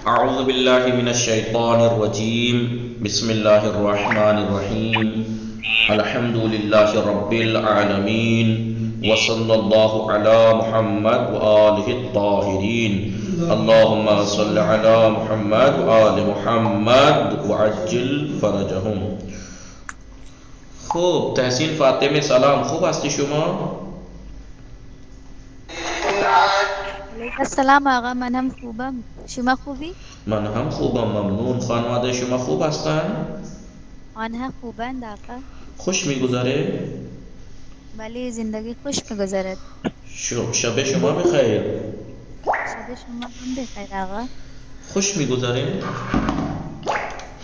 اعوذ باللہ من الشیطان الرجیم بسم اللہ الرحمن الرحیم الحمد للہ رب العالمین وصلی اللہ علی محمد وآلہ الطاہرین اللہم صل علی محمد وآل محمد وعجل فرجہم. خوب تحسین فاطمه سلام، خوب هستی شما؟ السلام آقا، من هم خوبم. شما خوبی؟ من هم خوبم، ممنون. خانواده شما خوب هستند؟ آنها خوبند آقا. خوش میگذره؟ ولی زندگی خوش میگذرد. شب شما بخیر. شب شما هم بخیر آقا. خوش میگذره؟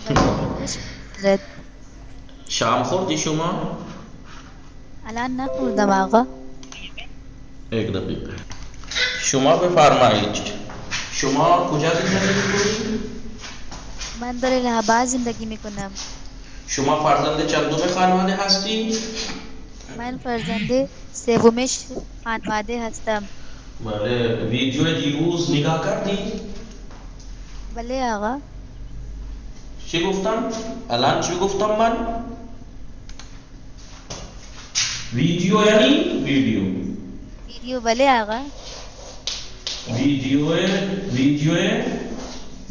ولی خوش میگذرد. شام خوردی شما؟ الان نخوردم آقا. ایک دقیقه. شما بفرمایید. شما کجا زندگی میکنید؟ من در الهاباد زندگی میکنم. شما فرزند چندم خانواده هستی؟ من فرزند سوم خانواده هستم. بله. ویدیو دیروز نگاه کردی؟ بله آقا. چی گفتم؟ الان چی گفتم من؟ ویدیو یعنی ویدیو. بله آقا. ویدیو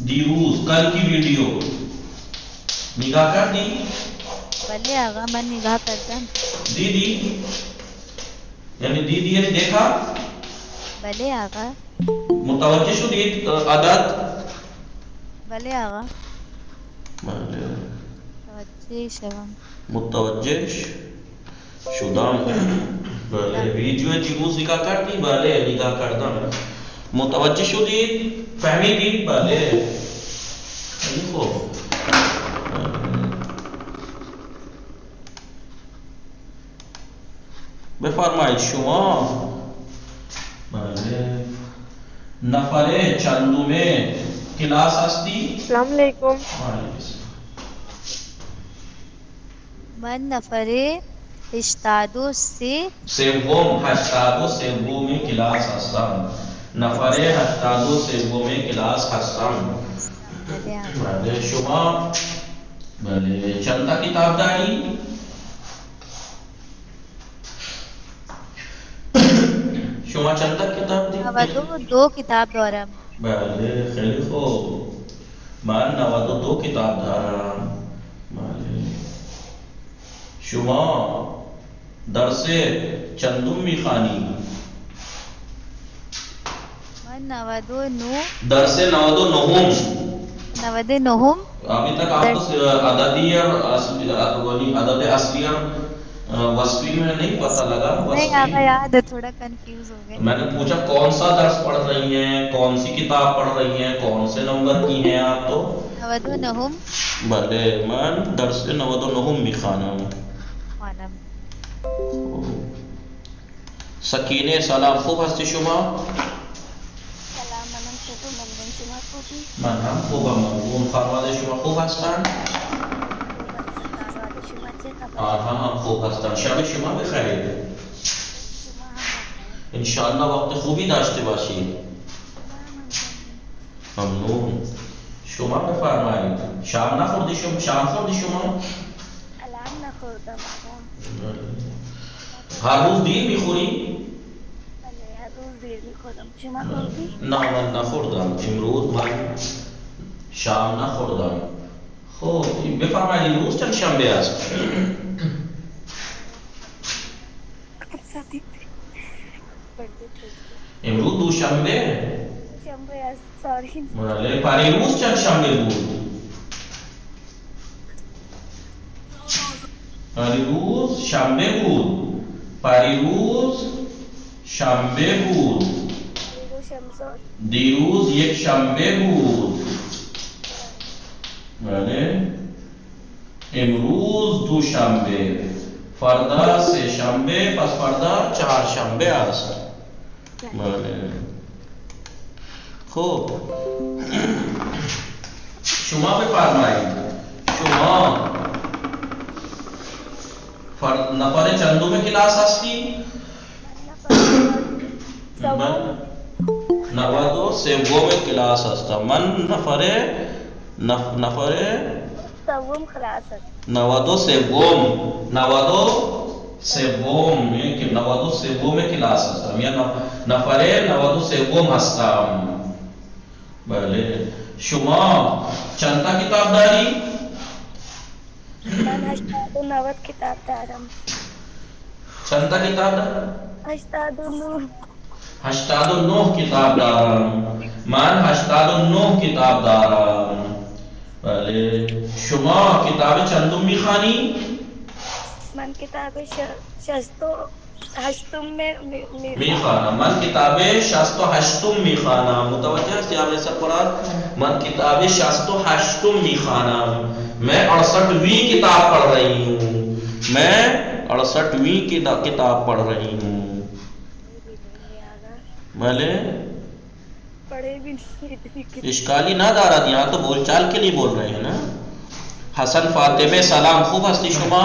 دیروز کل کی ویڈیو نگاہ کردی؟ بله آقا من نگاه کردم. دیدی یعنی دیکھا؟ بله آقا. متوجه شدید عدد؟ بله آقا. بله. توجه شوم. متوجه شدم. بله. ویدیو دیروز نگاه کردی؟ بله نگاه کردم. متوجه شدید؟ فهمیدید؟ بله. خیلی خوب. بفرمایید شما. بله. نفر چندمه کلاس هستی؟ السلام علیکم. من نفر 83 سوم کلاس هستم. نفر 83 کلاس هستم. بله آقا. بله. شما بله چند تا کتاب داری؟ شما چند تا کتاب داری؟ 92 کتاب دارم. بله خیلی خوب. من 92 کتاب دارم. بله. شما درس چندم میخوانی؟ من 99 درس 99. ابھی تک آپ کو عددی عدد اصلی اور وصفی میں نہیں پتہ لگا؟ نہیں آقا یاد ہے، تھوڑا کنفیوز ہو گئے. میں نے پوچھا کون سا درس پڑھ رہی ہیں، کون سی کتاب پڑھ رہی ہیں، کون سے نمبر کی ہیں آپ؟ تو 99 بله من درس 99 میخوانم. خوانم. سکینه سلام، خوب هستی شما؟ سلام، منم خوبم. ممنون. شما خوبی؟ من هم خوبم، ممنون. خانواده شما خوب هستند؟ خانواده شما چه خبر؟ آنها هم خوب هستند. شب شما بخیر. شما هم بخیر. انشاءالله وقت خوبی داشته باشید. ممنون. شما بفرمایید. شام نخوردی شما؟ شام خوردی شما؟ الان نخوردم آقا. هر روز دیر میخوری؟ بله هر روز دیر میخورم. شما خوردی؟ نه من نخوردم. امروز من شام نخوردم. خب بفرمایید امروز چند شنبه است؟ امروز دوشنبه. شنبه است. ساری. بله. پریروز چند شنبه بود؟ پریروز شنبه بود. پریروز شنبه بود. دیروز یک شنبه بود. بله. امروز دوشنبه. فردا سه شنبه، پس فردا چهار شنبه است. بله. خوب. شما بفرمایید. شما نفر چندم کلاس هستی؟ 92 سوم کلاس هستم. من نفر سوم کلاس است. 92 سوم که 92 سوم کلاس هستم یا نفر 92 هستم. بله. شما چند تا کتاب داری؟ من 89 کتاب دارم. چند تا کتاب داری؟ 89. 89 کتاب دارم. من 89 کتاب دارم. بله. شما کتاب چندم میخوانی؟ من کتاب 68 میخوانم. من کتاب 68 میخوانم. متوجه هستی آپ ایسا قرآن؟ من کتاب 68 میخوانم. میں 68ویں کتاب پڑھ رہی ہوں. میں 68ویں کتاب پڑھ رہی ہوں. بھلے پڑھے بھی نہیں. اشکالی نہ دارد. یہاں تو بول چال کے لیے بول رہے ہیں نا. حسن فاطمه سلام. خوب هستی شما؟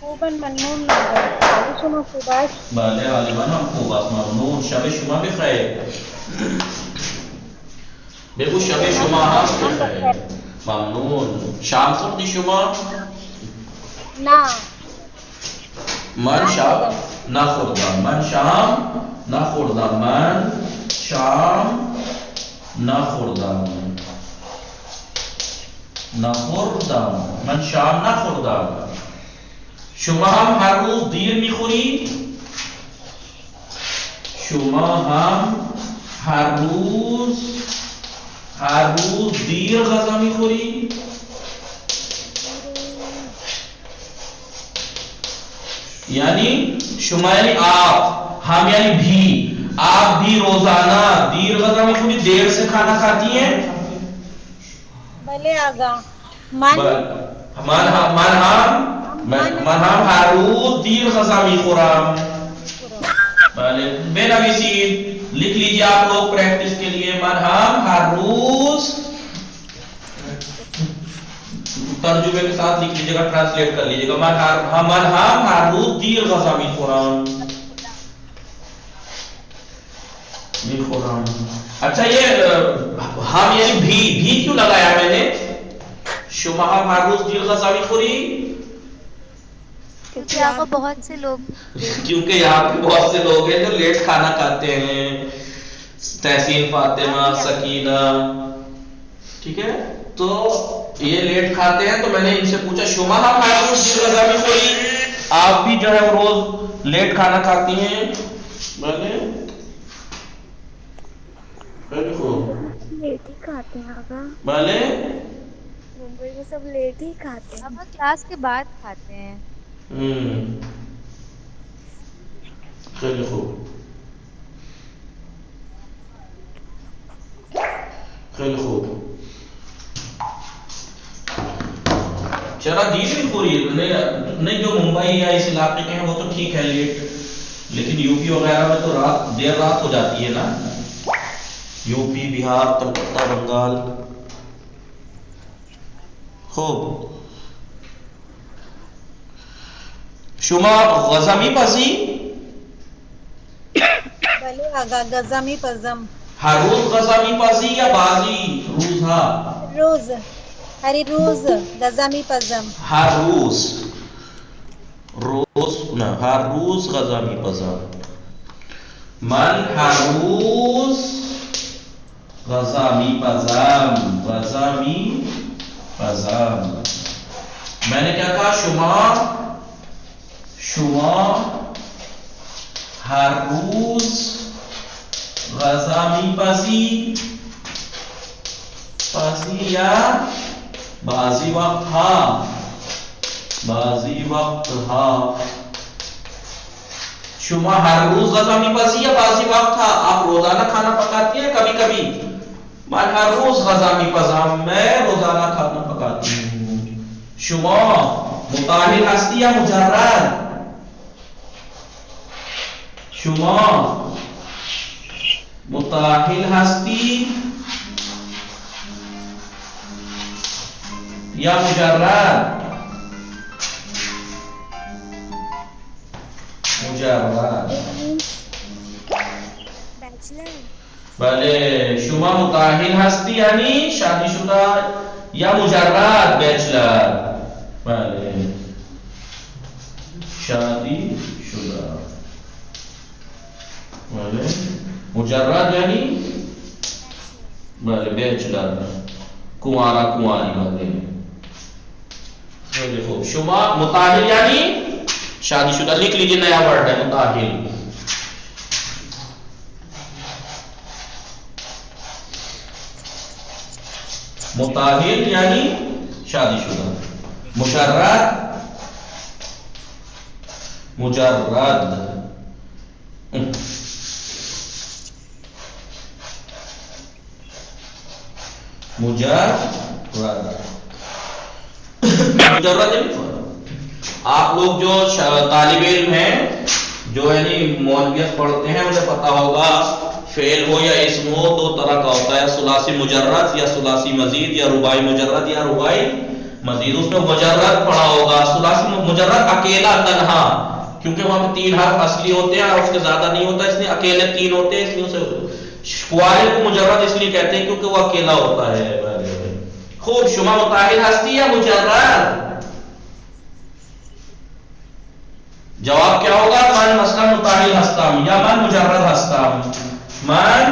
خوبن ممنون نبود. شما خوب است؟ بله غالبا هم خوب است. ممنون. شب شما بخیر. بگو شب شما هم بخیر. ممنون. شام خوردی شما؟ نه. من شام نخوردم. من شام نخوردم. من شام نخوردم. من شام نخوردم. شما هم هر روز دیر میخوری؟ شما هم هر روز دیر غذا میخوری؟ یعنی شما یعنی آپ، ہم یعنی بھی. آپ بھی روزانہ دیر غذا میخوری، دیر سے کھانا کھاتی ہیں؟ بلے آگا. من هم هر روز دیر غذا میخورم. بله بنویسید، لکھ لیجیے آپ لوگ پریکٹس کے لیے. من هم ہر روز، ترجمے کے ساتھ لکھ لیجیے گا، ٹرانسلیٹ کر لیجیے گا. من هم ہر روز دیر غذا میخورم. اچھا یہ ہم یعنی بھی کیوں لگایا میں نے؟ شما هم ہر روز دیر غذا میخوری؟ کیونکہ یہاں پر بہت سے لوگ کیونکہ یہاں پہ بہت سے لوگ ہیں جو لیٹ کھانا کھاتے ہیں. تحسین، فاطمہ، سکینہ، ٹھیک ہے. تو یہ لیٹ کھاتے ہیں تو میں نے ان سے پوچھا شما ہم ہر روز دیر غذا میخوری؟ آپ بھی جو ہے وہ روز لیٹ کھانا کھاتی ہیں؟ بھلے لیٹ ہی کھاتے ہیں آگا. بھلے ممبئی میں سب لیٹ ہی کھاتے ہیں. اب کلاس کے بعد کھاتے ہیں. خیلی خوب، خیلی خوب. چرا دیر نہیں خوری نہیں. جو ممبئی یا اس علاقے کے ہیں وہ تو ٹھیک ہے لیٹ، لیکن یو پی وغیرہ میں تو دیر رات ہو جاتی ہے نا. یو پی، بہار، کلکتہ، بنگال. خوب. شما غذا میپزی؟ بله آقا غذا میپزم. هر روز غذا میپزی یا بعضی روزها؟ روز، هر روز غذا میپزم. هر روز نه، هر روز غذا میپزم. من هر روز غذا میپزم. غذا میپزم. میں نے کیا کہا؟ شما ہر روز غذا میپزی؟ پزی یا بعضی وقت ہاں. بعضی وقت ہاں. شما ہر روز غذا میپزی یا بعضی وقت ہاں؟ آپ روزانہ کھانا پکاتی ہیں کبھی کبھی؟ من ہر روز غذا میپزم. میں روزانہ کھانا پکاتی ہوں. شما مطالب ہستی یا مجرد؟ شما متأهل هستی یا مجرد؟ مجرد. بله شما متأهل هستی یعنی شادی شده یا مجرد بیچلر؟ بله شادی شده. بله مجرد یعنی بله بیچلر کنوارا کنواری. بله خیلی خوب. شما متأهل یعنی شادی شدہ. لکھ لیجیے نیا ورڈ ہے متأہل. متأہل یعنی شادی شدہ. مجرد مجرد مجرد. آپ لوگ جو طالب علم ہیں جو یعنی مولویت پڑھتے ہیں انہیں پتا ہوگا فعل ہو یا اسم ہو دو طرح کا ہوتا ہے، ثلاثی مجرد یا ثلاثی مزید یا رباعی مجرد یا رباعی مزید. اس میں مجرد پڑھا ہوگا. ثلاثی مجرد اکیلا تنہا، کیونکہ وہاں پہ 3 حرف اصلی ہوتے ہیں اور اس کے زیادہ نہیں ہوتا، اس لیے اکیلے 3 ہوتے ہیں. اس لیے اسے قوارب کو مجرد اس لیے کہتے ہیں کیونکہ وہ اکیلا ہوتا ہے. خوب. شما متأہل ہستی یا مجرد؟ جواب کیا ہوگا؟ من مثلا متأہل ہستم یا من مجرد ہستم. من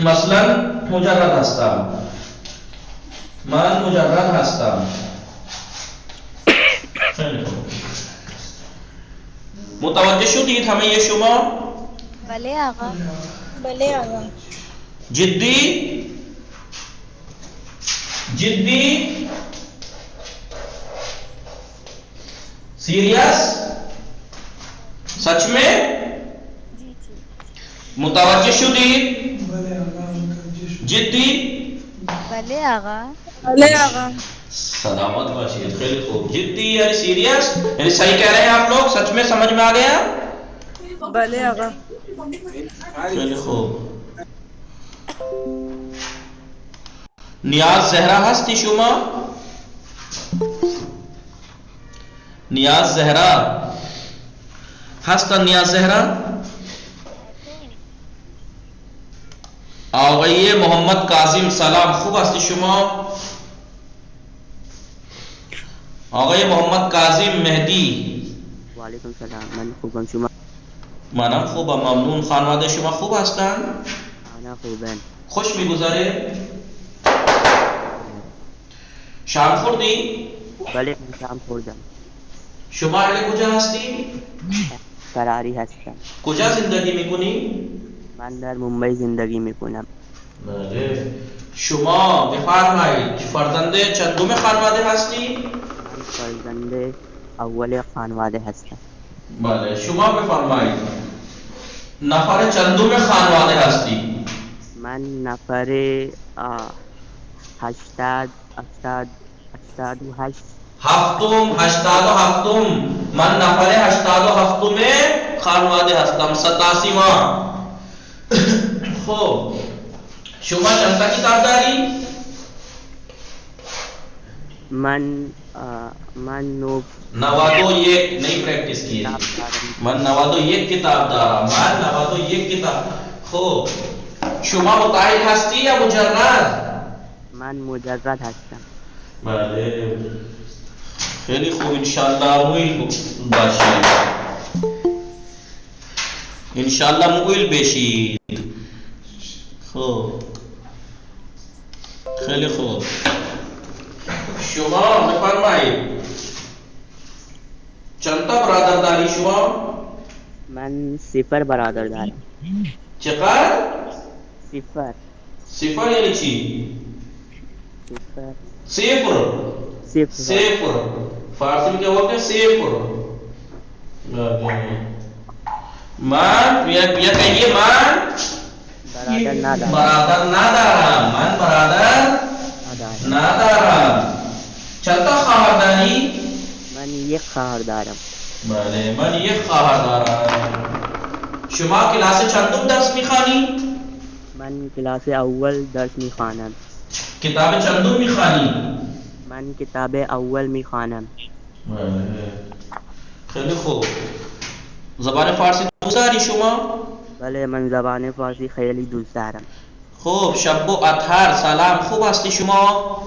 مثلا مجرد ہستم. من مجرد ہستم. متوجہ شدید ہمیں یہ شما؟ بلے آقا. بلے آقا. جدی جدی سیریس سچ میں جی جی. متوجہ شدید جدی. بلے آقا. بلے آقا. سلامت باشید. خیلی خوب. جدی یعنی سیریس یعنی صحیح کہہ رہے ہیں آپ لوگ. سچ میں سمجھ میں آ گیا؟ بلے آقا. خیلی خوب. نیاز زہرا ہستی شما؟ نیاز زہرا ہستا. نیاز زہرا آغیے محمد کاظم سلام. خوب ہستی شما؟ آغای محمد کاظم مہدی. وعلیکم السلام. من خوبم شما؟ منم خوبم ممنون. خانواده شما خوب هستند؟ انا خوبم. خوش میگذره؟ شام خوردی؟ بله من شام خوردم. شما اهل کجا هستی؟ فراری هستم. کجا زندگی میکنی؟ من در ممبئی زندگی میکنم. بله. شما بفرمایید فرزند چندم خانواده هستی؟ من فرزند اول خانواده هستم. بله. شما بفرمایید نفر چندم خانواده هستی؟ من نفر 88 هفتم. 87. من نفر 87 خانواده هستم. 87 ماه. خب شما چند تا کتاب داری؟ من 91 نئی پریکٹس کی. من 91 کتاب دارم. من 91 کتاب. خب شما متأهل هستی یا مجرد؟ من مجرد هستم. بله. خیلی خوب. انشالله مویل باشید. انشالله مویل بشید. خب خیلی خوب. شما بفرمایید چند تا برادر داری شما؟ من 0 برادر دارم. چقدر؟ 0. 0 یعنی چی؟ 0. 0. فارسی میں کیا ہوگا؟ 0. من یا کہیے من برادر ندارم. من برادر ندارم. چند تا خواهر داری؟ من 1 خواهر دارم. بله. من 1 خواهر دارم. شما کلاس چندم درس میخوانی؟ من کلاس اول درس میخوانم. کتاب چندم میخوانی؟ من کتاب اول میخوانم. بله. خیلی خوب. زبان فارسی دوست داری شما؟ بله من زبان فارسی خیلی دوست دارم. خوب، شب و اطهر سلام، خوب هستی شما؟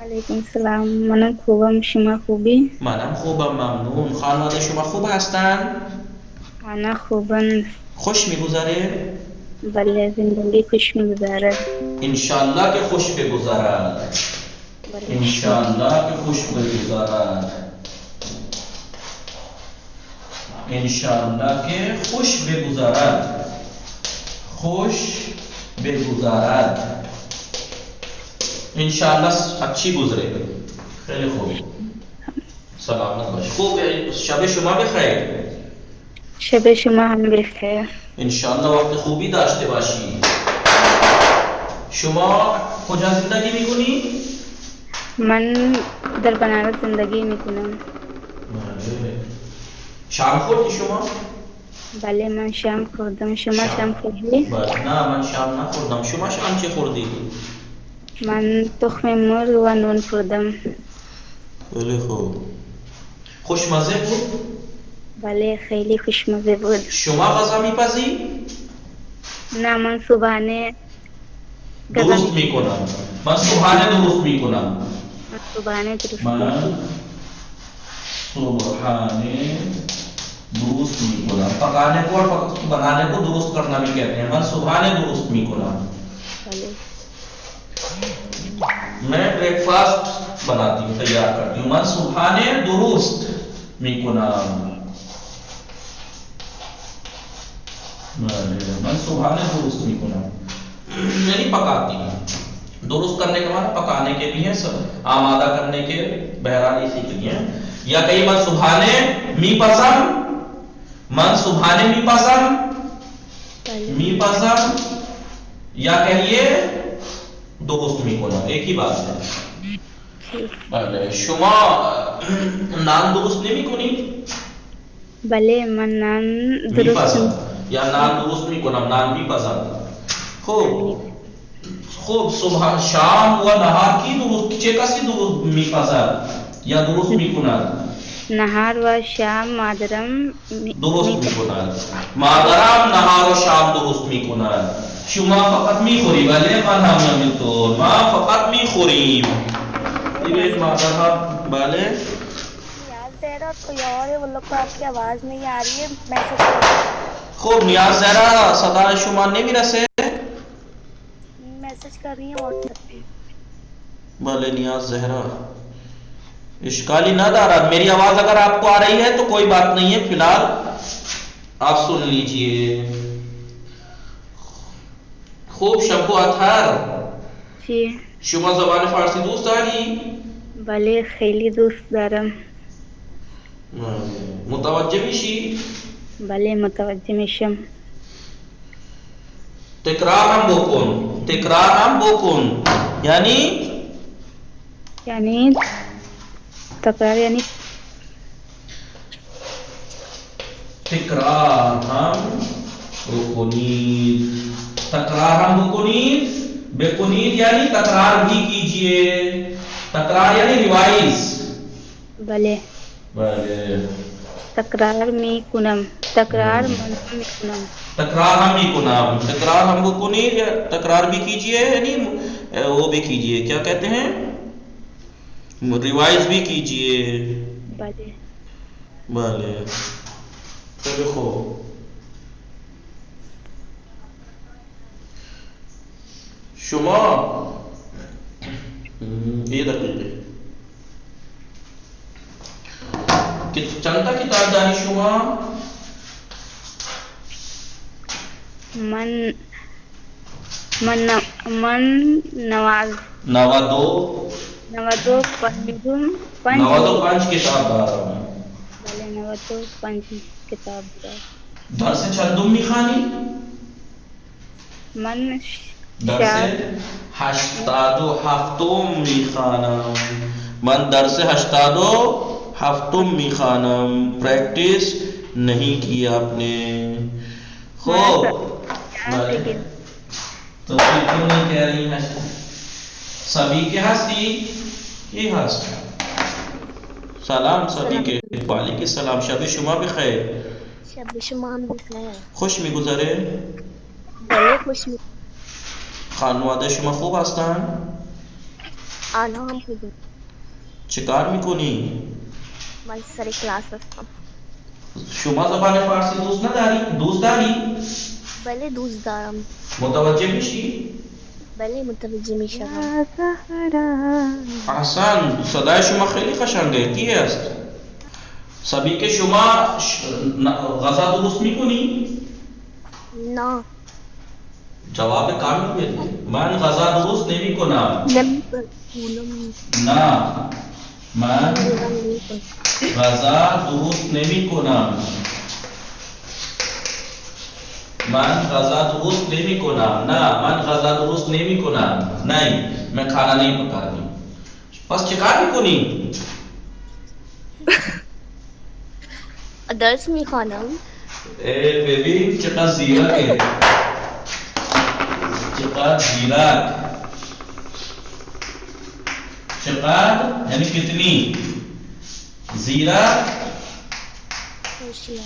علیکم السلام. منم خوبم، شما خوبی؟ منم خوبم، ممنون. خانواده شما خوب هستن؟ آنها خوبن. خوش میگذره؟ بله زندگی خوش میگذرد. انشالله که خوش بگذرد. بله. انشالله که خوش بگذرد. انشالله که خوش بگذرد. خوش بگذرد. انشالله اچھی گزرے. خیلی خوب. سلامت باش. خوب، شب شما بخیر. شب شما هم بخیر. انشالله وقت خوبی داشته باشی. شما کجا زندگی میکنی؟ من در بنارس زندگی میکنم. شام خوردی شما؟ بله من شام خوردم. شما شام خوردی؟ نه من شام نخوردم. شما شام چه خوردی؟ من تخم مرغ و نون خوردم. خیلی خوب. خوشمزه بود؟ بله خیلی خوشمزه بود. شما غذا میپزی؟ نه من صبحانه درست میکنم. من صبحانه درست میکنم. من صبحانه درست من میکنم. صبحانه درست میکنم. پکانے کو اور بنانے کو درست کرنا بھی کہتے ہیں. من صبحانه درست میکنم. بله. میں بریک فاسٹ بناتی ہوں، تیار کرتی ہوں. من صبحانه درست میکنم. من صبحانه درست میکنم یعنی پکاتی ہوں. درست کرنے کا معنی پکانے کے لیے، آمادہ کرنے کے، بہرحال اسی کے لیے. یا کہیں من صبحانه میپزم. من صبحانه میپزم. میپزم یا کہیے درست میکنم، ایک ہی بات ہے. بله شما نان درست نمیکنی؟ بله من نان درست میپزم یا نان درست میکنم، نان میپزم. خوب خوب. صبح شام و نهار کی درست، چه کسی درست میپزد یا درست میکند؟ نهار و شام مادرم درست میکند. مادرم نهار و شام درست میکند. شما فقط میخوری. بله من هم همینطور، ما فقط میخوریم. یہ مادر ها. بله نیاز زہرا کوئی اور ہے، وہ لوگ کو آپ کی آواز نہیں آ رہی ہے. میسج کر خوب. نیاز زهرا صدای شما نمیرسه؟ میسج کر رہی ہیں واٹس ایپ پہ. بله نیاز زهرا اشکالی ندارد. میری آواز اگر آپ کو آ رہی ہے تو کوئی بات نہیں ہے، فی الحال آپ سن لیجئے. خوب. شب و اطهر. جی شما زبان فارسی دوست داری؟ بله خیلی دوست دارم. متوجه میشی؟ بله متوجه میشم. تکرار هم بکن. تکرار هم بکن یعنی یعنی تکرار یعنی تکرار هم بکنید. تکرار هم بکنید. بکنید یعنی تکرار بھی کیجئے. تکرار یعنی ریوائز. بله بله تکرار میکنم. تکرار من میکنم. تکرار هم میکنم. تکرار هم بکنید یا تکرار بھی کیجئے یعنی وہ بھی کیجئے، کیا کہتے ہیں، ریوائز بھی کیجئے. بله بله. خیلی خوب. شما یه دقیقه چند تا کتاب داری شما؟ من نواز 92 5 کتاب دارم. بله 95 کتاب دارم. درس چندم میخوانی؟ من درس 87 میخوانم. من درس 87 میخوانم. پریکٹس نہیں کی آپ نے. خوب. تو پھر کیوں نہیں کہہ رہی ہیں؟ سبھی کے ہستی کی ہست. سلام سبھی کے. وعلیکم السلام. شب شما بخیر. شب شما هم بخیر. خوش میگذره؟ بله خوش می خانواده شما خوب هستن؟ آنها هم خوبه. چه کار میکنی؟ من سر کلاس هستم. شما زبان فارسی دوست داری؟ بله دوست دارم. متوجه میشی؟ بله متوجه می شدم. احسن، صدای شما خیلی قشنگه. کی است؟ سبی که شما غذا درست میکنی؟ نه جواب کامل بده. من غذا درست نمی کنم. نمی نه، من غذا درست نمی کنم. من غذا درست نمی کنم. نه، من غذا درست نمی کنم. نہیں، میں کھانا نہیں پکاتی. پس چه کار میکنی؟ درس می خوانم. ببین چقدر زیرکه. چقدر زیرک. چقدر یعنی کتنی زیرک. ہوشیار.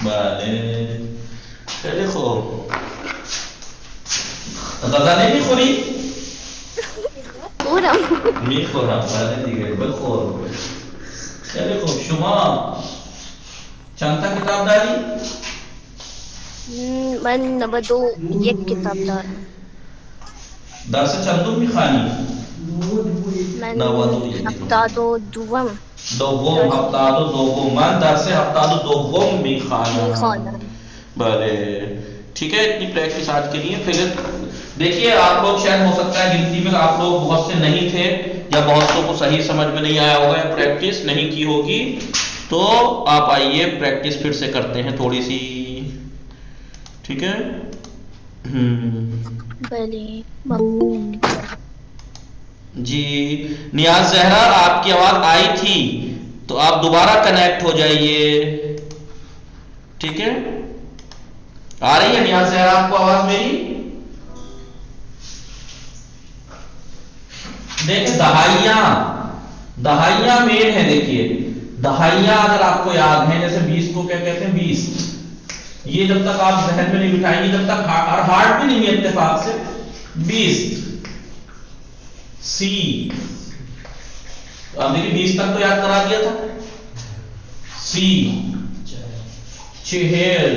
بله خیلی خوب. غذا نمیخوری؟ پورم. میخورم. بله دیگه بخور. خیلی خوب. شما چند تا کتاب داری؟ من 92 کتاب دارم. درس چندم میخوانی؟ من 92. 72 دوم. 72. من درس 72 میخوانم. بله ٹھیک ہے. اتنی پریکٹس آج کے لیے. پھر دیکھیے آپ لوگ شاید ہو سکتا ہے گنتی میں آپ لوگ بہت سے نہیں تھے یا بہتوں کو صحیح سمجھ میں نہیں آیا ہوگا یا پریکٹس نہیں کی ہوگی. تو آپ آئیے پریکٹس پھر سے کرتے ہیں تھوڑی سی. ٹھیک ہے. بله جی نیاز زہرا آپ کی آواز آئی تھی تو آپ دوبارہ کنیکٹ ہو جائیے. ٹھیک ہے. آ رہی ہے نیاز زہرا آپ کو آواز میری؟ دیکھیں دہائیاں مین ہے. دیکھیے دہائیاں اگر آپ کو یاد ہیں جیسے 20 کو کیا کہتے ہیں 20. یہ جب تک آپ ذہن میں نہیں بٹھائیں گے جب تک اور ہارڈ بھی نہیں ہے اتفاق سے. 20 سی. اب دیکھیے 20 تک تو یاد کرا دیا تھا. سی 40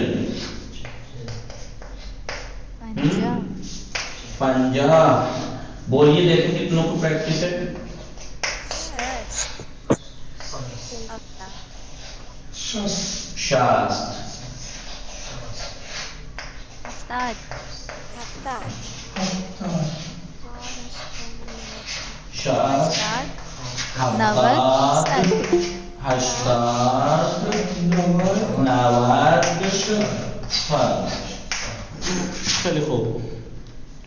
50. بولیے دیکھیں کتنوں کو پریکٹس ہے. شاست. استاد شاست. نوت. 80 90. چلیے خوب.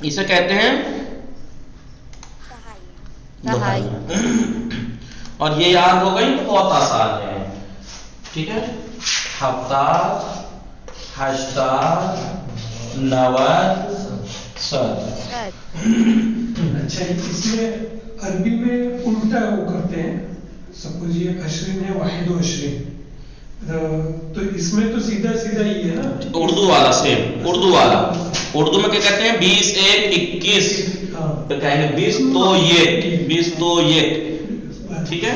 اسے کہتے ہیں دہائی. اور یہ یاد ہو گئی تو بہت آسان ہے. ٹھیک ہے. 70 80 90 100. اچھا اس میں عربی میں الٹا وہ کرتے ہیں. سپوز یہ عشرین ہے واحد و عشرین تو اس میں تو سیدھا سیدھا ہی ہے نا. اردو والا سیم. اردو والا اردو میں کیا کہتے ہیں 20 1 21 تو کہیں گے 20 تو یہ 20 تو یہ. ٹھیک ہے.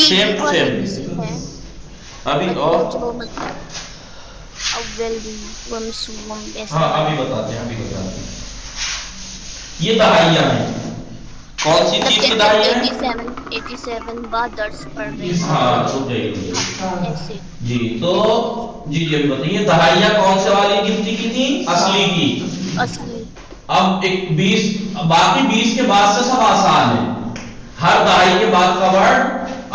Same to same. ابھی اور اول ومسوم ایسا. ہاں ابھی بتاتے ہیں. یہ دہائیاں ہیں. کون سی چیز کی دہائیاں ہیں؟ 87 بعد درس پڑھ رہے ہیں. ہاں چھوٹ گئی. ایسے جی تو جی ابھی بتائیے دہائیاں کون سے والی گنتی کی تھی؟ اصلی کی. اصلی. اب ایک 20 باقی 20 کے بعد سے سب آسان ہے. ہر دہائی کے بعد کا ورڈ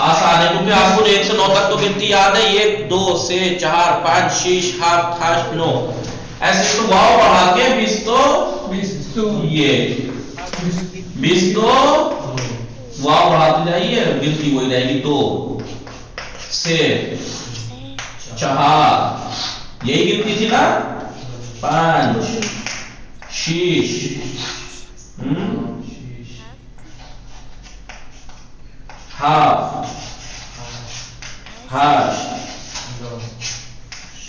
آسان ہے کیونکہ آپ کو 1 سے 9 تک تو گنتی یاد ہے. 1 2 سے 4 5 6 7 8 9 ایسے تو واو بڑھا کے 20 تو یہ 20 تو واو بڑھاتے جائیے گنتی وہی رہے گی. 2 سے 4 یہی گنتی تھی نا. 5 6 8 8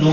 9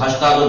82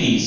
30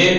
1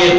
1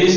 20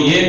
1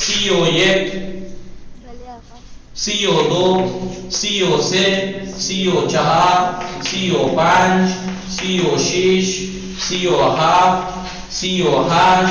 CO 1 CO 2 CO 6 CO 4 CO 5 CO 6 CO 8 CO 8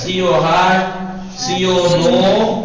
CO 8 CO 9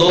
2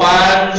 5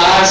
8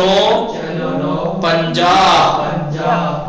9 50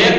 1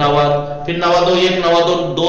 92 1 92 2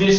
20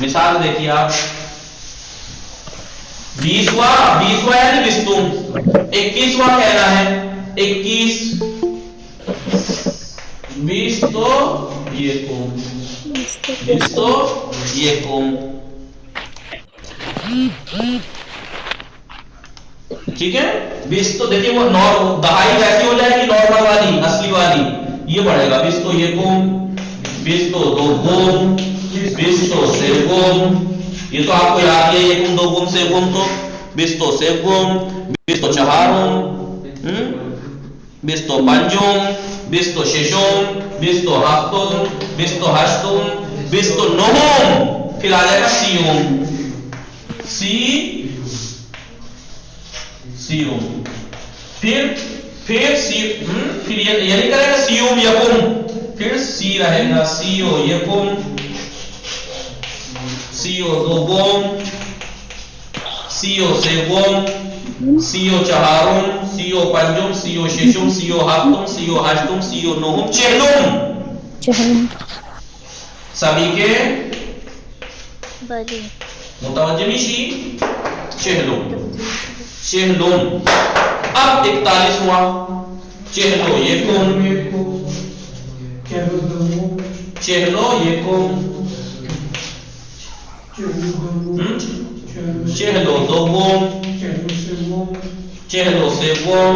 مثال دیکھیے آپ 20واں یعنی بستون 21واں کہنا ہے 21 20 تو یہ کوم 20 تو یہ کوم ٹھیک ہے 20 تو دیکھیے وہ دہائی ویسی ہو جائے گی نارمل والی اصلی والی یہ بڑھے گا 20 تو یہ کوم 20 تو دو گوم 20 تو سے گوم یہ تو آپ کو یاد ہے یہ گم دو گم سے گم تو 20 تو سے گم 20 تو چہارم 20 تو پنجم 20 تو ششم 20 تو ہفتم 20 تو ہشتم 20 تو نہم پھر آ جائے گا سیوم سیوم پھر یہ نہیں کرے گا سیوم یکم پھر سی رہے گا سیو یکم سیو دوم سیو سیوم سیو چہارم سیو پنجم سیو ششم سیو ہفتم سیو ہشتم سیو نہم چہلم سبھی کے بلے متوجہ میشی چہلم اب 41واں چہلو یکم چہلو یکم چہلو دوم چہلو سیوم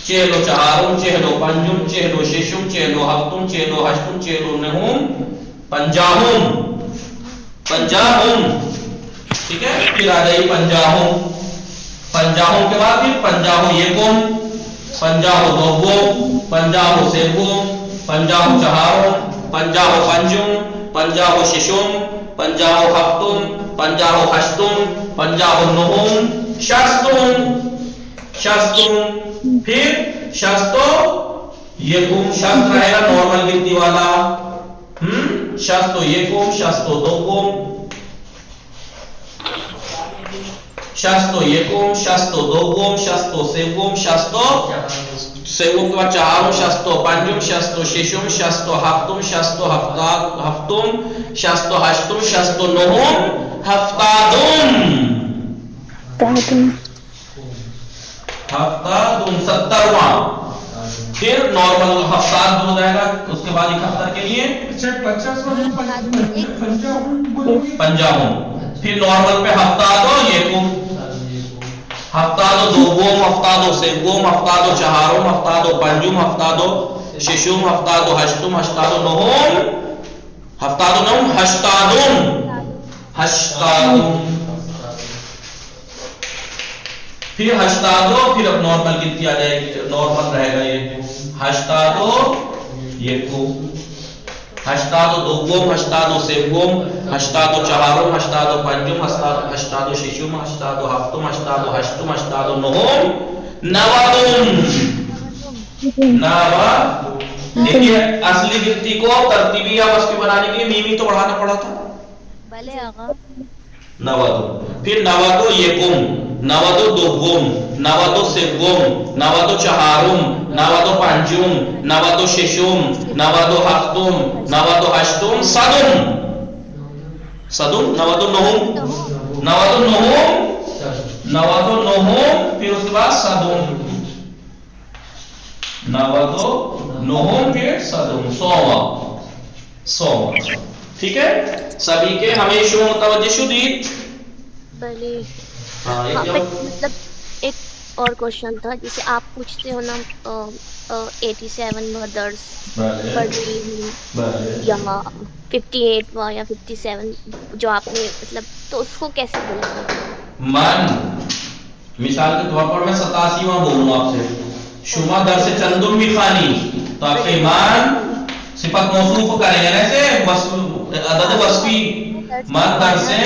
چہلو چہارم چہلو پنجم چہلو ششم چہلو ہفتم چہلو ہشتم چہلو نہم پنجاہم ٹھیک ہے پھر آ جائیے پنجاہم کے بعد پھر پنجاہو یکم پنجاہو دوم پنجاہو سیوم پنجاہو چہارم پنجاہو پنجم پنجاہو ششم پنجاہو ہفتم پنجاہو ہشتم پنجاہو نہم شستم پھر شستو یکم شست رہے گا نارمل گنتی والا شستو یکم شستو دوم شستو یکم شستو دوم شستو سیوم سیوم کے بعد چہارم شستو پنجم شستو ششم شستو ہفتم شستو ہفتم شستو ہشتم شستو نہم ہفتادم 70واں پھر نارمل ہفتاد ہو جائے گا اس کے بعد 71 کے لیے 50 پھر نارمل پہ ہفتادو یکم ہفتادو دوم ہفتادو سیوم ہفتادو چہارم ہفتادو پنجم ہفتادو ششم ہفتادو ہشتم ہشتادو نہم ہشتادم پھر ہشتادو پھر اب نارمل گنتی آ جائے گی نارمل رہے گا یہ ہشتادو یکم ہشتادو دوم ہشتادو سیوم ہشتادو چہارم ہشتادو پنجم ہشتادو ششم ہشتادو ہفتم ہشتادو ہشتم ہشتادو نہم نوادم دیکھیے اصلی گنتی کو ترتیبی یا وصفی بنانے کے لیے میمی تو بڑھانا پڑا تھا بلے آقا نوادو پھر نوادو یکم نوادو دوم نوادو سیوم نوادو چہارم نوادو پنجم نوادو ششم نوادو ہفتم نوادو ہشتم صدم نوادو نہم پھر اس کے بعد صدم نوادو نہم پھر صدم 100 ٹھیک ہے سبھی کے ہمیشہ متوجہ شدید بلے مطلب ایک اور کوشچن تھا جسے آپ پوچھتے ہو نا 87 مدرس پڑھی یا 58 یا 57 جو آپ نے مطلب تو اس کو کیسے بولنا من مثال کے طور پر میں 87واں بولوں آپ سے شما در سے چندم بھی خانی تو آپ کے مان صفت موصوف کریں گے ایسے عدد وصفی من در سے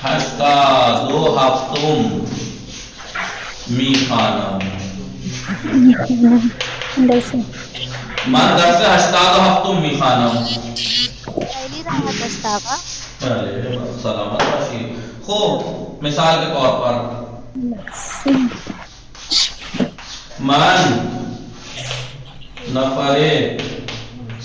ہشتادو ہفتم می خانم من در سے ہشتادو ہفتم می خانم پہلی راحت استاوا سلامت باشید خوب مثال کے طور پر من نفر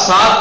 7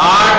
8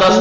10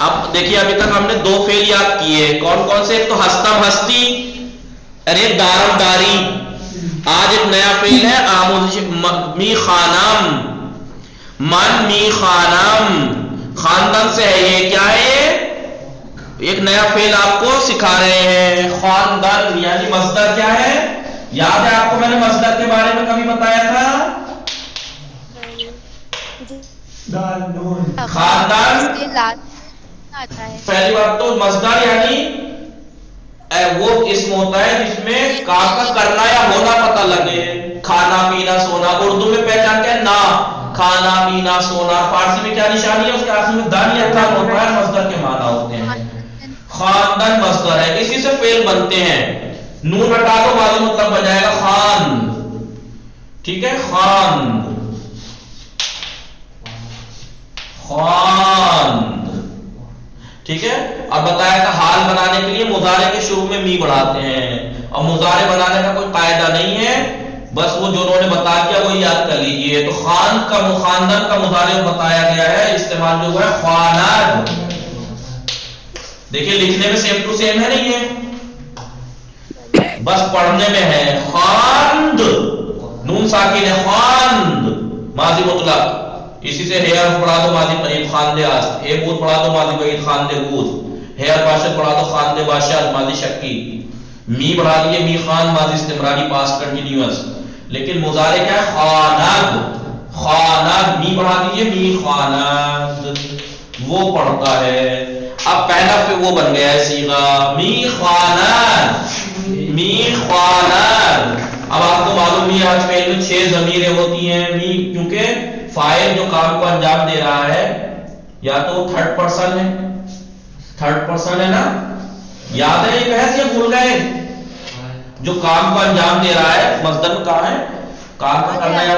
اب دیکھیے ابھی تک ہم نے دو فعل یاد کیے، کون کون سے؟ ایک تو ہستم ہستی اور ایک دارم داری۔ آج ایک نیا فعل ہے آموزش، می خانم، من می خانم، خاندان سے ہے یہ، کیا ہے؟ ایک نیا فعل آپ کو سکھا رہے ہیں، خاندان یعنی مصدر کیا ہے؟ یاد ہے آپ کو میں نے مصدر کے بارے میں کبھی بتایا تھا؟ دال نون خاندان آتا ہے پہلی بات تو مصدر یعنی وہ اسم ہوتا ہے جس میں کام کا کرنا یا ہونا پتہ لگے، کھانا پینا سونا۔ اردو میں پہچان کیا ہے؟ نا، کھانا پینا سونا۔ فارسی میں کیا نشانی ہے؟ اس کے آخر میں دال یا تال ہوتا ہے، مصدر کے معنی ہوتے ہیں۔ خاندان مصدر ہے، اسی سے فعل بنتے ہیں۔ نون ہٹا دو ماضی مطلب بن جائے گا خان، ٹھیک ہے؟ خان، خان، ٹھیک ہے؟ اور بتایا تھا حال بنانے کے لیے مضارع کے شروع میں می بڑھاتے ہیں، اور مضارع بنانے کا کوئی قاعدہ نہیں ہے، بس وہ جو انہوں نے بتا دیا وہ یاد کر لیجئے۔ تو خان کا خاندان کا مضارع بتایا گیا ہے، استعمال جو ہوا ہے خوانات۔ دیکھیے لکھنے میں سیم ٹو سیم ہے نہیں ہے، بس پڑھنے میں ہے خاند، نون ساکن ہے، خاند ماضی مطلق، اسی سے ہیر پڑھا دو ماضی قریب خاندے آست، اے بود پڑھا دو ماضی بعید خاندے بود، ہیر باشد پڑھا دو خاندے باشد ماضی شکی، می بڑھا دیے می خان ماضی استمراری پاسٹ کنٹینیوس۔ لیکن مضارع کیا ہے؟ خاناد، خاناد، می بڑھا دیجیے می خاناد، وہ پڑھتا ہے۔ اب پہلا پہ وہ بن گیا ہے صیغہ می خاناد، می خاناد۔ اب آپ کو معلوم ہی آج فعل میں 6 ضمیریں ہوتی ہیں، می کیونکہ فاعل جو کام کو انجام دے رہا ہے یا تو تھرڈ پرسن ہے، تھرڈ پرسن ہے نا، یاد ہے یہ کیسے بھول گئے؟ جو کام کو انجام دے رہا ہے مصدر میں کہاں ہے؟ کام کا کرنا یا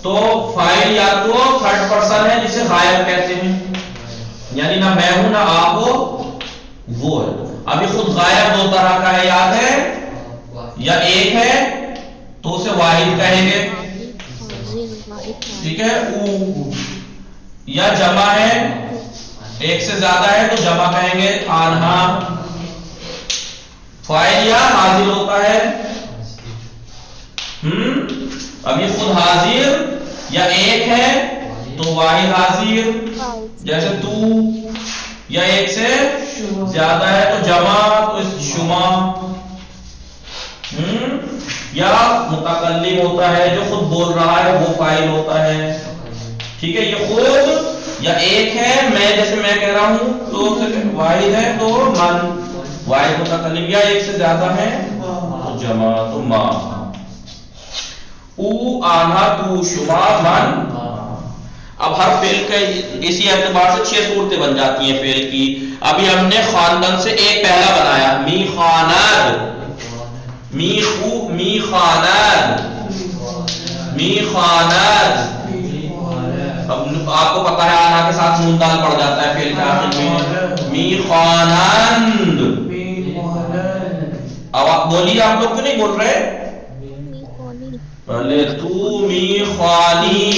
تو فاعل یا تو تھرڈ پرسن ہے جسے غائب کہتے ہیں، یعنی نہ میں ہوں نہ آپ ہو، وہ ہے۔ ابھی خود غائب 2 طرح کا ہے، یاد ہے؟ یا ایک ہے تو اسے واحد کہیں گے، ٹھیک ہے؟ او، یا جمع ہے، ایک سے زیادہ ہے تو جمع کہیں گے آنہا۔ فاعل یا حاضر ہوتا ہے، اب یہ خود حاضر یا ایک ہے تو واحد حاضر، جیسے تو، یا ایک سے زیادہ ہے تو جمع تو شما، یا متکلم ہوتا ہے جو خود بول رہا ہے وہ فاعل ہوتا ہے، ٹھیک ہے؟ یہ خود یا ایک ہے، میں جیسے میں کہہ رہا ہوں تو واحد ہے تو من، واحد متکلم، یا ایک سے زیادہ ہے تو جمع تو ما۔ او، آنا، تو، شما، من۔ اب ہر فعل کا اسی اعتبار سے 6 صورتیں بن جاتی ہیں فعل کی۔ ابھی ہم نے خاندان سے ایک پہلا بنایا می خاناد، می خو، می خاناد، می خاناد۔ اب آپ کو پتا ہے آنا کے ساتھ نون دال پڑ جاتا ہے فعل کے آخر میں، می خانند۔ اب آپ بولیے، آپ لوگ کیوں نہیں بول رہے؟ پہلے تو می خانی،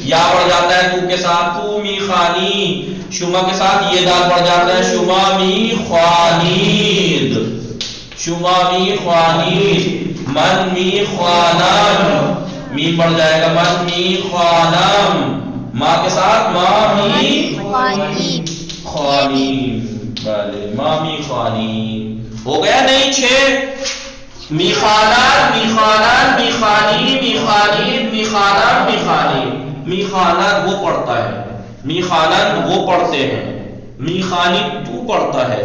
یا پڑ جاتا ہے تو کے ساتھ تو می خانی، شما کے ساتھ یہ دال پڑ جاتا ہے شما می خوانید، شما می خوانید، من می خوانم، می پڑ جائے گا من می خوانم، ماں کے ساتھ ما می خوانیم، بھلے ما می خوانیم۔ ہو گیا نہیں 6؟ می خانات، می خانات، می خانی، می خانید، می خانات، می خانی۔ می خانات وہ پڑھتا ہے، می خانات وہ پڑھتے ہیں، می خانی تو پڑھتا ہے،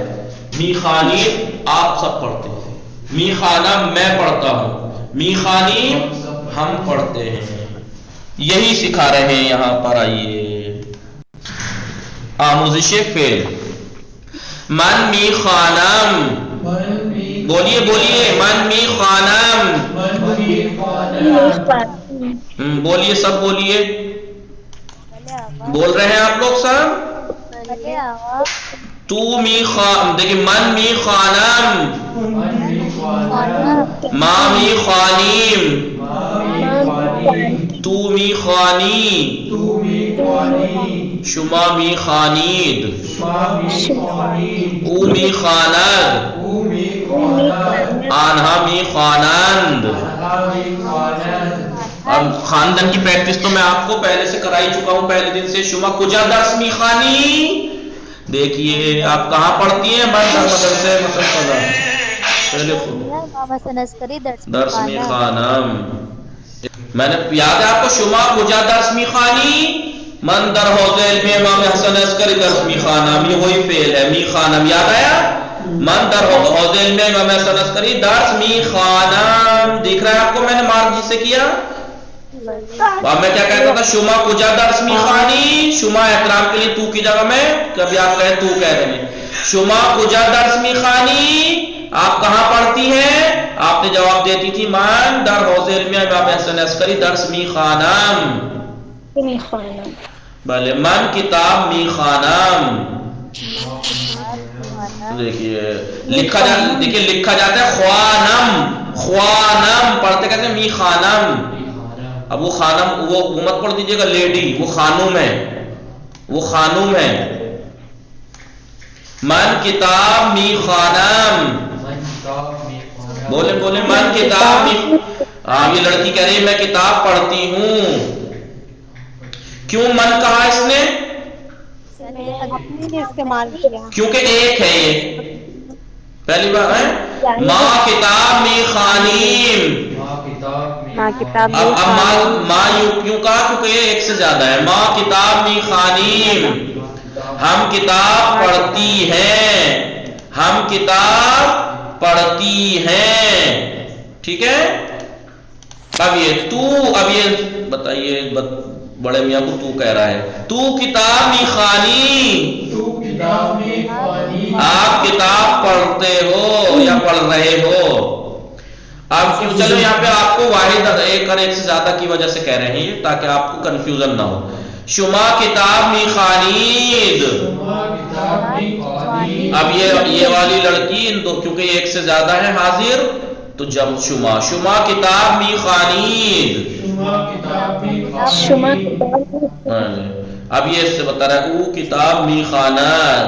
می خانی آپ سب پڑھتے ہیں، می خانہ میں پڑھتا ہوں، می خانی ہم پڑھتے ہیں۔ یہی سکھا رہے ہیں یہاں پر۔ آئیے آموزش فعل، من می خانم، بولیے بولیے، من می خانم، بولیے سب بولیے، بول رہے ہیں آپ لوگ سب؟ تو می خان، دیکھیں من می خانم، ما می خوانیم، تو می خانی شما می خانید او می خاند آنها می خوانند. اب خاندان کی پریکٹس تو میں آپ کو پہلے سے کرائی چکا ہوں پہلے دن سے. شما کجا درس می خانی، دیکھیے آپ کہاں پڑھتی ہیں؟ من در مدرسے مسلسلہ پہلے درس می خانم. میں نے یاد ہے آپ کو شما کجا درس می خانی، من در حوض علم امام حسن عسکری درس می خانم، یہ وہی فعل ہے می خانم. یاد آیا؟ من در حوض علم امام حسن عسکری درس می خانم. دیکھ رہا ہے آپ کو میں نے مارک جس سے کیا. اب میں کیا کہتا تھا؟ شما کجا درس می خانی، شما احترام کے لیے تو کی جگہ میں کبھی آپ کہیں تو کہہ رہے ہیں. شما کجا درس می خانی، آپ کہاں پڑھتی ہیں؟ آپ نے جواب دیتی تھی من در حوض علم امام حسن عسکری درس می خانم. بھلے من کتاب می خانم. دیکھیے لکھا جاتا ہے خوانم پڑھتے کہتے ہیں می خانم. اب وہ خانم وہ مت پڑھ دیجیے گا لیڈی، وہ خانوم ہے. من کتاب می خانم. بولے من کتاب می. ہاں یہ لڑکی کہہ رہی ہے میں کتاب پڑھتی ہوں. کیوں من کہا اس نے؟ کیونکہ ایک ہے یہ پہلی بار ہے. ماں کتاب می خانیم. اب ماں کیوں کہا؟ کیونکہ یہ ایک سے زیادہ ہے. ماں کتاب می خانیم، ہم کتاب پڑھتی ہیں. ٹھیک ہے. اب یہ بتائیے بڑے میاں کو تو کہہ رہا ہے تو کتاب می خانی، آپ کتاب پڑھتے ہو یا پڑھ رہے ہو. اب چلو یہاں پہ آپ کو واحد ایک اور ایک سے زیادہ کی وجہ سے کہہ رہے ہیں تاکہ آپ کو کنفیوژن نہ ہو. شما کتاب می خانید. اب یہ والی لڑکی ان دو کیونکہ ایک سے زیادہ ہے حاضر تو جب شما کتاب می خانید. اب یہ اس سے بتا رہا ہے او کتاب می خانت.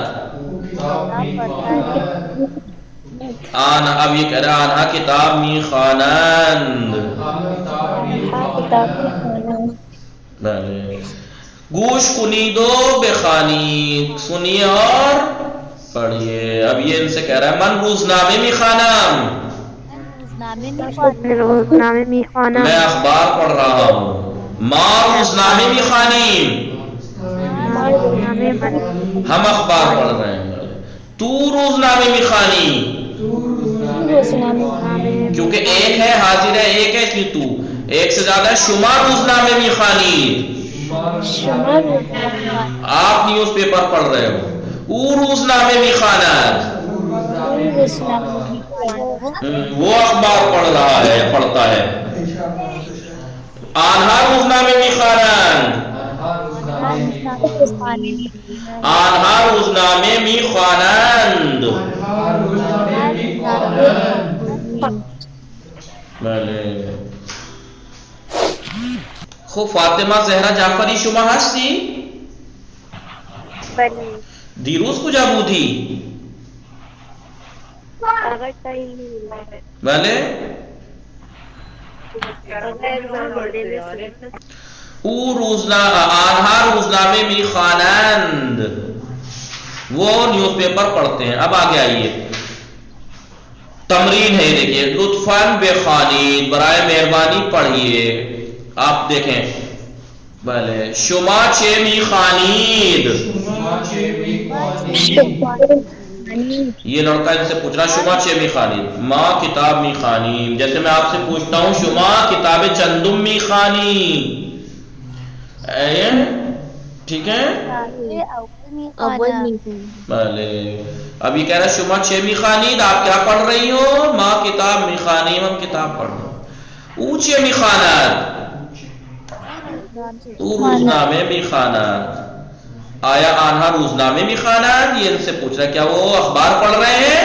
اب یہ کہہ رہا آنہا کتاب می خانند. گوش کنیدو بخانی، سنیے اور پڑھیے. اب یہ ان سے کہہ رہا ہے من روزنامے می خانم. میں اخبار پڑھ رہا ہوں. ماں روزنامے می خانیم، ہم اخبار پڑھ رہے ہیں. تو روزنامے می خانی، کیونکہ ایک ہے حاضر ہے ایک ہے اس لیے تو. ایک سے زیادہ ہے. شما روزنامے می خانی، آپ نیوز پیپر پڑھ رہے ہو. او روزنامے می خانت، وہ اخبار پڑھ رہا ہے پڑھتا ہے. آنہا روزنامے می خانند، آنہا روزنامے می خوانند. خب فاطمہ زہرا جعفری شما ہستی؟ دیروز کجا بودھی؟ بلے او آنہا روزنامے می خوانند، وہ نیوز پیپر پڑھتے ہیں. اب آگے آئیے تمرین ہے. دیکھیے لطفاً بخوانید، برائے مہربانی پڑھیے. آپ دیکھیں بھلے شما چے می خانید. یہ لڑکا ان سے پوچھ رہا شما چے می خانید. ماں کتاب می خانیم. جیسے میں آپ سے پوچھتا ہوں شما کتاب چندم می خانی. ٹھیک ہے. بھلے اب یہ کہہ رہا ہے شما چے می خانید، آپ کیا پڑھ رہی ہو؟ ماں کتاب می خانیم، ہم کتاب پڑھ رہے ہیں. او چے می خانت، تو روزنامے می خانت. آیا آنہا روزنامے می خانت؟ یہ ان سے پوچھ رہا ہے کیا وہ اخبار پڑھ رہے ہیں؟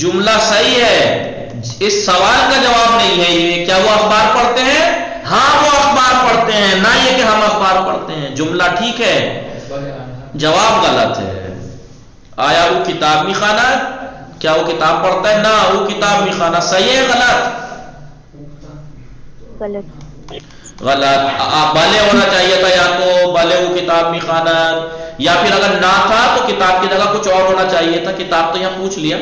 جملہ صحیح ہے، اس سوال کا جواب نہیں ہے یہ کیا وہ اخبار پڑھتے ہیں؟ ہاں وہ اخبار پڑھتے ہیں، نہ یہ کہ ہم اخبار پڑھتے ہیں. جملہ ٹھیک ہے، جواب غلط ہے. آیا وہ کتاب میں خانہ؟ کیا وہ کتاب پڑھتا ہے؟ نہ وہ کتاب میں خانہ. صحیح ہے غلط؟ غلط. بھلے ہونا چاہیے تھا، یا تو بھلے وہ کتاب میں خانہ، یا پھر اگر نہ تھا تو کتاب کی جگہ کچھ اور ہونا چاہیے تھا. کتاب تو یہاں پوچھ لیا.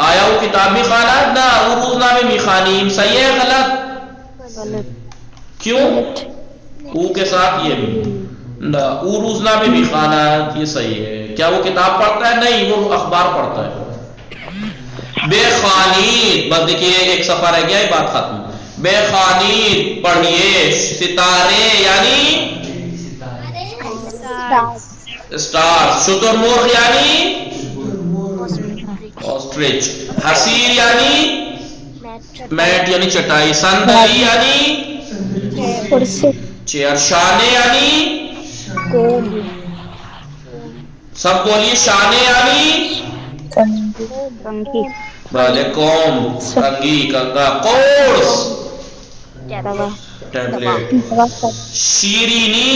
آیا وہ کتاب میں خانہ؟ نہ وہ روزنامے میں خانیم. صحیح ہے غلط؟ کیوں؟ او کے ساتھ یہ بھی نہ او روزنامے میں خانہ، یہ صحیح ہے. کیا وہ کتاب پڑھتا ہے؟ نہیں وہ اخبار پڑھتا ہے. بے خانید، بس دیکھیے ایک صفحہ رہ گیا، یہ بات ختم. بے خانید پڑھیے ستارے یعنی اسٹار. شتر مرغ یعنی آسٹرچ. حسیر یعنی میٹ یعنی چٹائی. صندلی یعنی چیئر. شانے یعنی سب بولیے. شانے یعنی بھلے قوم، کنگھی کنگا. قرص ٹیبلٹ. شیرینی،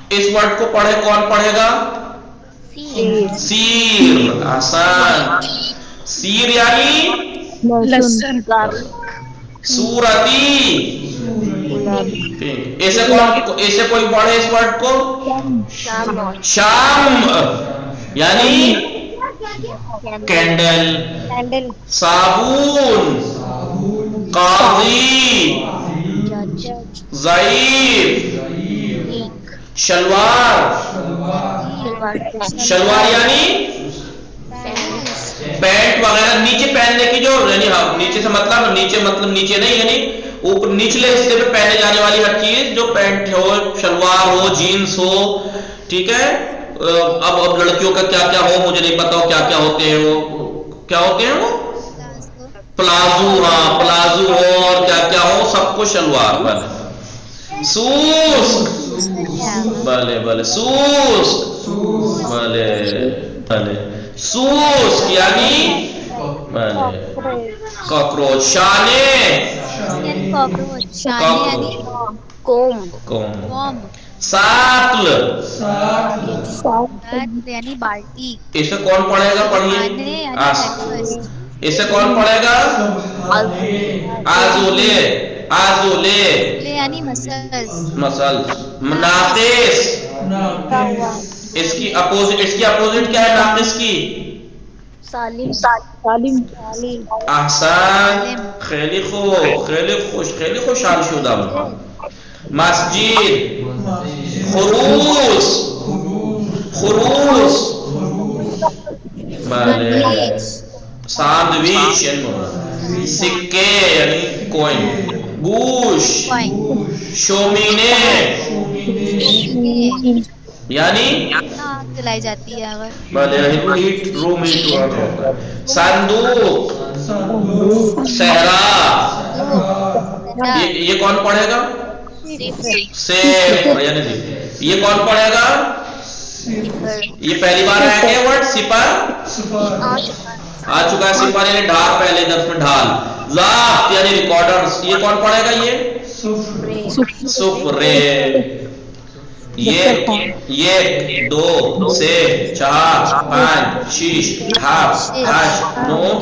اس ورڈ کو پڑھے کون پڑھے گا؟ سیر. آسان. سیر یعنی سورتی. ایسے کوئی پڑھے اس ورڈ کو؟ شام یعنی کینڈل. صابون. قاضی. ضعیف. شلوار. شلوار یعنی پینٹ وغیرہ نیچے پہننے کی جو، یعنی نیچے سے مطلب نیچے نہیں، یعنی اوپر نچلے حصے پہ پہنے جانے والی ہر چیز جو پینٹ ہو، شلوار ہو، جینس ہو. ٹھیک ہے. اب لڑکیوں کا کیا کیا ہو مجھے نہیں پتا کیا کیا ہوتے ہیں. وہ کیا ہوتے ہیں؟ وہ پلازو. ہاں پلازو ہو اور کیا کیا ہو سب کو شلوار. بھلے. سوس. بھلے سوس. بھلے سوس یعنی کاکروچ. شانے کوم. ساتل یعنی بالٹی. اسے کون پڑھے گا؟ پڑھیے. اسے کون پڑھے گا؟ آزولے یعنی مسل. ناقص. اس کی اپوزٹ کیا ہے ناقص کی؟ سالم. احسان. خیلی خوشحال شدہ. مسجد. خروس. ساندویچ یعنی سکے یعنی کوئن. گوش. شومینے یعنی جلائی جاتی ہے. روم ہیٹ. صندوق. صحرا. یہ کون پڑھے گا؟ سیف یعنی یہ کون پڑھے گا؟ یہ پہلی بار آیا کیا ورڈ؟ سپر آ چکا ہے. سپر یعنی ڈھال. پہلے درس میں ڈھال. ضابط یعنی ریکارڈرز. یہ کون پڑھے گا؟ یہ سفرے. یہ 2 سے 4 5 6 7 8 9.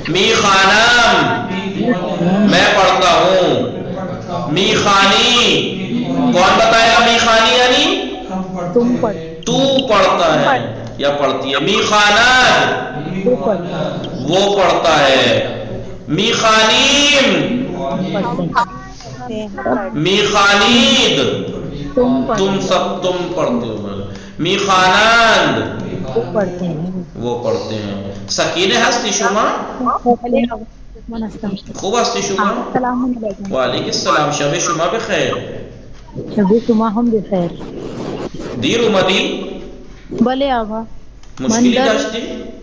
می خانم میں پڑھتا ہوں. می خانی کون بتائے گا؟ می خانی یعنی تو پڑھتا ہے یا پڑھتی ہے. می خانہ وہ پڑھتا ہے. می خانیم می خانید تم پڑھتے ہو. می خانند وہ پڑھتے ہیں. سکینہ ہستی شما خوب ہستی شما. وعلیکم السلام. شب شما بخیر. شب شما ہم بخیر. دیر اومدی؟ بله آقا. مشکلی داشتی؟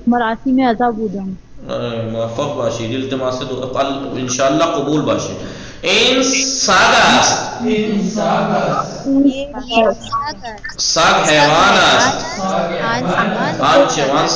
مراسی میں عذاب بودم. موفق باشی. التماس انشاءاللہ قبول باشی. In sagas. Sag hayvanas. Anchevans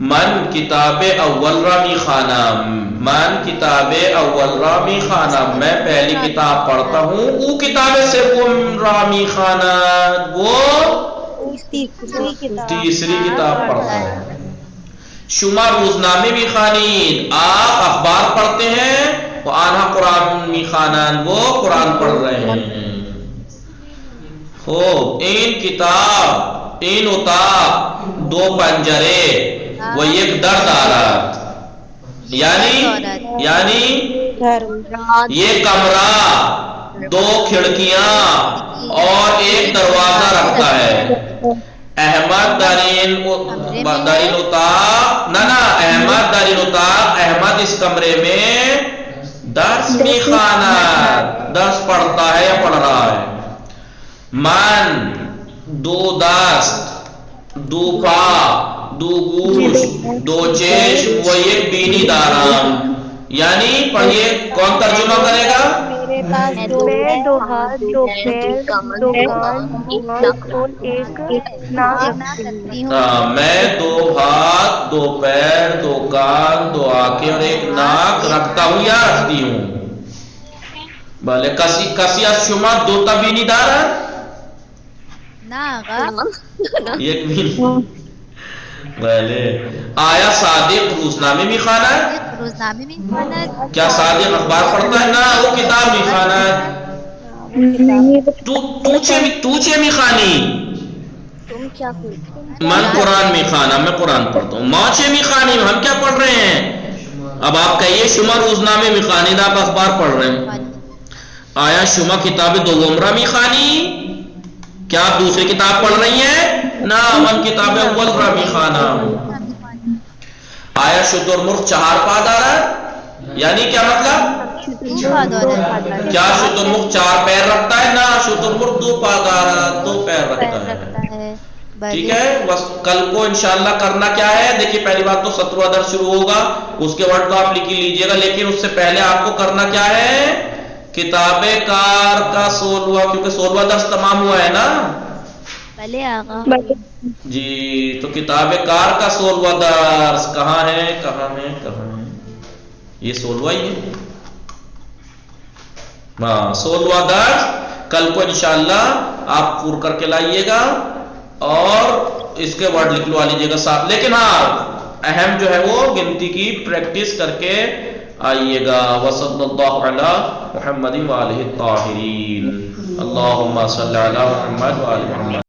من کتاب اول رامی خانہ، من کتاب اول رامی خانہ، میں پہلی کتاب پڑھتا ہوں. وہ کتاب سے وہ رامی خانہ، وہ تیسری کتاب پڑھتا ہے. شما روزنامے بھی خانین، آپ اخبار پڑھتے ہیں. وہ آنہا قرآن می خانان، وہ قرآن پڑھ رہے ہیں. خوب. این کتاب، این اتاق، دو پنجرے، وہ ایک در دارات، یعنی یہ کمرہ دو کھڑکیاں اور ایک دروازہ رکھتا ہے. احمد دارین اتاق، نہ احمد دارین اتاق، احمد اس کمرے میں درس می خواند، درس پڑھتا ہے یا پڑھ رہا ہے. من دو دست، دو پا، دو گوش، دو چشم، وہ ایک بینی دارام. یعنی پڑھیے، کون ترجمہ کرے گا؟ میرے پاس دو ہاتھ، دو پیر، دو کان، دو آنکھ اور ایک ناک رکھتی ہوں. میں دو ہاتھ، دو پیر، دو کان، دو آنکھیں اور ایک ناک رکھتا ہوں یا رکھتی ہوں. بھلے کسی از شما دو تا بینی دارا؟ ایک بینی. بھلے. آیا صادق روزنامے میں خانہ ہے؟ روزنامے میں خانہ. کیا صادق اخبار پڑھتا ہے؟ نہ، وہ کتاب میں خانہ ہے. تو چے میں خانی؟ تم کیا پڑھتے ہو؟ من قرآن میں خانہ، میں قرآن پڑھتا ہوں. ماں چے میں خانی، ہم کیا پڑھ رہے ہیں؟ اب آپ کہیے شما روزنامے میں خانی، آپ اخبار پڑھ رہے ہیں. آیا شما کتاب دومرہ میں خانی؟ کیا آپ دوسری کتاب پڑھ رہی ہیں؟ نہ، من کتاب اول رامی خانہ. آیا شتر مرغ چہار پا دارا؟ یعنی کیا مطلب؟ کیا شتر مرغ چار پیر رکھتا ہے؟ نہ، شتر مرغ دو پا دارا، دو پیر رکھتا ہے. ٹھیک ہے. بس کل کو انشاءاللہ کرنا کیا ہے؟ دیکھیے، پہلی بات تو 17واں درس شروع ہوگا، اس کے ورڈ تو آپ لکھ لیجئے گا، لیکن اس سے پہلے آپ کو کرنا کیا ہے؟ کتاب کار کا 16واں، کیونکہ 16واں درس تمام ہوا ہے نا. بھلے آقا. جی، تو کتاب کار کا 16واں درس کہاں ہے؟ کہاں ہے؟ کہاں ہے؟ یہ 16واں ہی ہے. ہاں، 16واں درس کل کو انشاءاللہ آپ پور کر کے لائیے گا اور اس کے ورڈ لکھ لوا لیجیے گا ساتھ. لیکن ہاں، اہم جو ہے وہ گنتی کی پریکٹس کر کے آئیے گا. وصلی اللہ علی محمد وآلہ الطاہرین. اللہم صلی علی محمد وآلہ محمد.